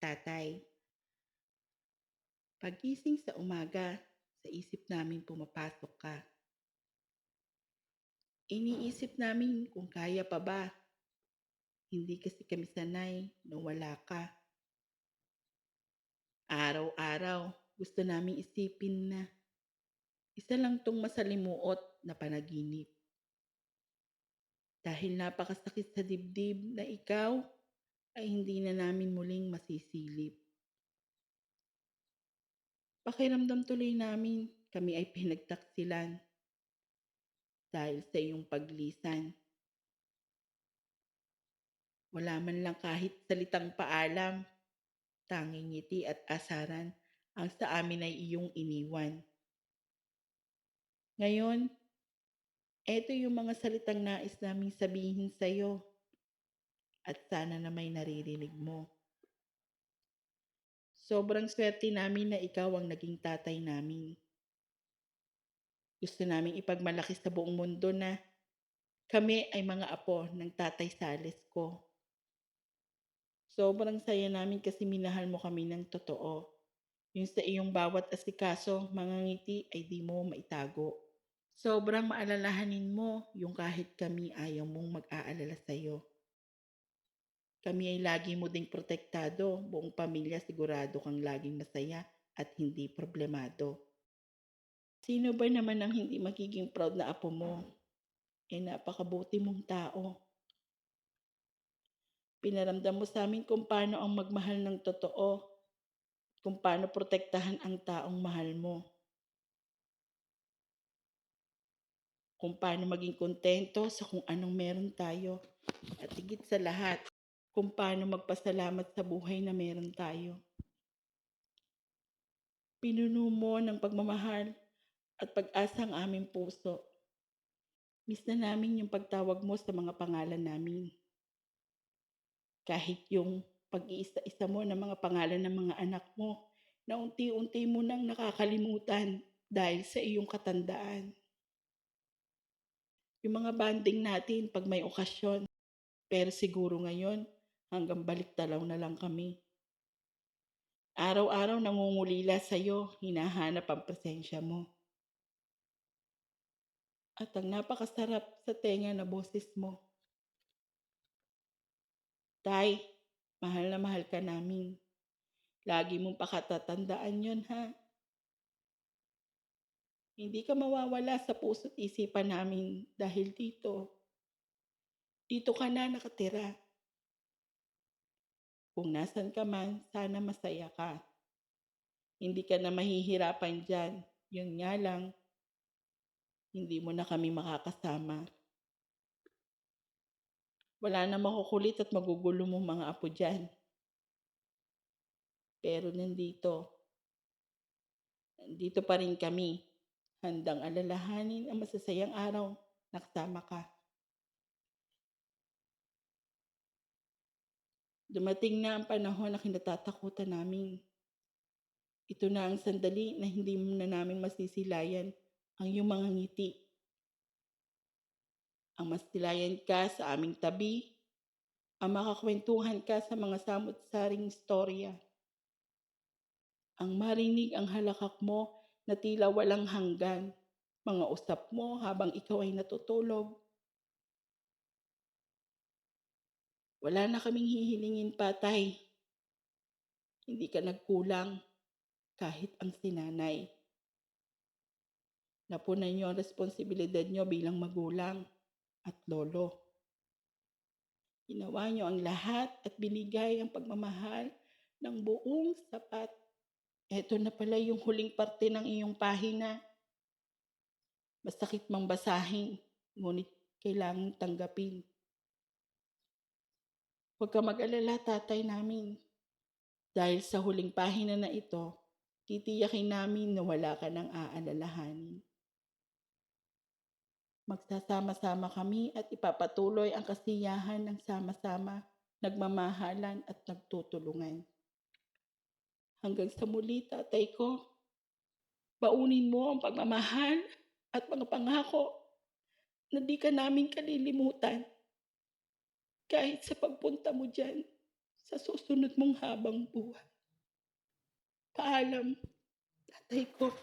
tatay. Pagising sa umaga, sa isip namin pumapasok ka. Iniisip namin kung kaya pa ba. Hindi kasi kami sanay na wala ka. Araw-araw, gusto namin isipin na isa lang tong masalimuot na panaginip. Dahil napakasakit sa dibdib na ikaw ay hindi na namin muling masisilip. Pakiramdam tuloy namin kami ay pinagtaksilan dahil sa iyong paglisan. Wala man lang kahit salitang paalam, tanging ngiti at asaran ang sa amin ay iyong iniwan. Ngayon, eto yung mga salitang nais naming sabihin sa iyo at sana na may naririnig mo. Sobrang swerte namin na ikaw ang naging tatay namin. Gusto namin ipagmalaki sa buong mundo na kami ay mga apo ng tatay Sales ko. Sobrang saya namin kasi minahal mo kami ng totoo. Yung sa iyong bawat asikaso, mga ngiti ay di mo maitago. Sobrang maalalahanin mo yung kahit kami ayaw mong mag-aalala sa'yo. Kami ay lagi mo ding protektado, buong pamilya sigurado kang laging masaya at hindi problemado. Sino ba naman ang hindi magiging proud na apo mo? Napakabuti mong tao. Pinaramdam mo sa amin kung paano ang magmahal ng totoo, kung paano protektahan ang taong mahal mo, kung paano maging kontento sa kung anong meron tayo, at higit sa lahat, kung paano magpasalamat sa buhay na meron tayo. Pinuno mo ng pagmamahal at pag-asa ang aming puso. Miss na namin yung pagtawag mo sa mga pangalan namin. Kahit yung pag-iisa-isa mo ng mga pangalan ng mga anak mo na unti-unti mo nang nakakalimutan dahil sa iyong katandaan. Yung mga banding natin pag may okasyon. Pero siguro ngayon, hanggang baliktalaw na lang kami. Araw-araw nangungulila sa'yo, hinahanap ang presensya mo. At ang napakasarap sa tenga na boses mo. Tay, mahal na mahal ka namin. Lagi mong pakatatandaan yon ha. Hindi ka mawawala sa puso't isipan namin dahil dito. Dito ka na nakatira. Kung nasan ka man, sana masaya ka. Hindi ka na mahihirapan dyan. Yun nga lang, hindi mo na kami makakasama. Wala na makukulit at magugulo mong mga apo dyan. Pero nandito pa rin kami. Handang alalahanin ang masasayang araw na kasama ka. Dumating na ang panahon na kinatatakutan namin. Ito na ang sandali na hindi mo na namin masisilayan ang iyong mga ngiti. Ang masilayan ka sa aming tabi, ang makakwentuhan ka sa mga samot-saring istorya. Ang marinig ang halakak mo na tila walang hanggan, mga usap mo habang ikaw ay natutulog. Wala na kaming hihilingin pa, Tay. Hindi ka nagkulang kahit ang sinanay. Napunan niyo ang responsibilidad niyo bilang magulang at lolo. Ginawa niyo ang lahat at binigay ang pagmamahal ng buong sapat. Eto na pala yung huling parte ng iyong pahina. Masakit mang basahin, ngunit kailangang tanggapin. Huwag ka mag-alala, tatay namin. Dahil sa huling pahina na ito, titiyakin namin na wala ka nang aalalahanin. Magsasama-sama kami at ipapatuloy ang kasiyahan ng sama-sama, nagmamahalan at nagtutulungan. Hanggang sa muli, tatay ko, baunin mo ang pagmamahal at mga pangako na di ka namin kalilimutan kahit sa pagpunta mo dyan sa susunod mong habang buhay. Paalam, tatay ko.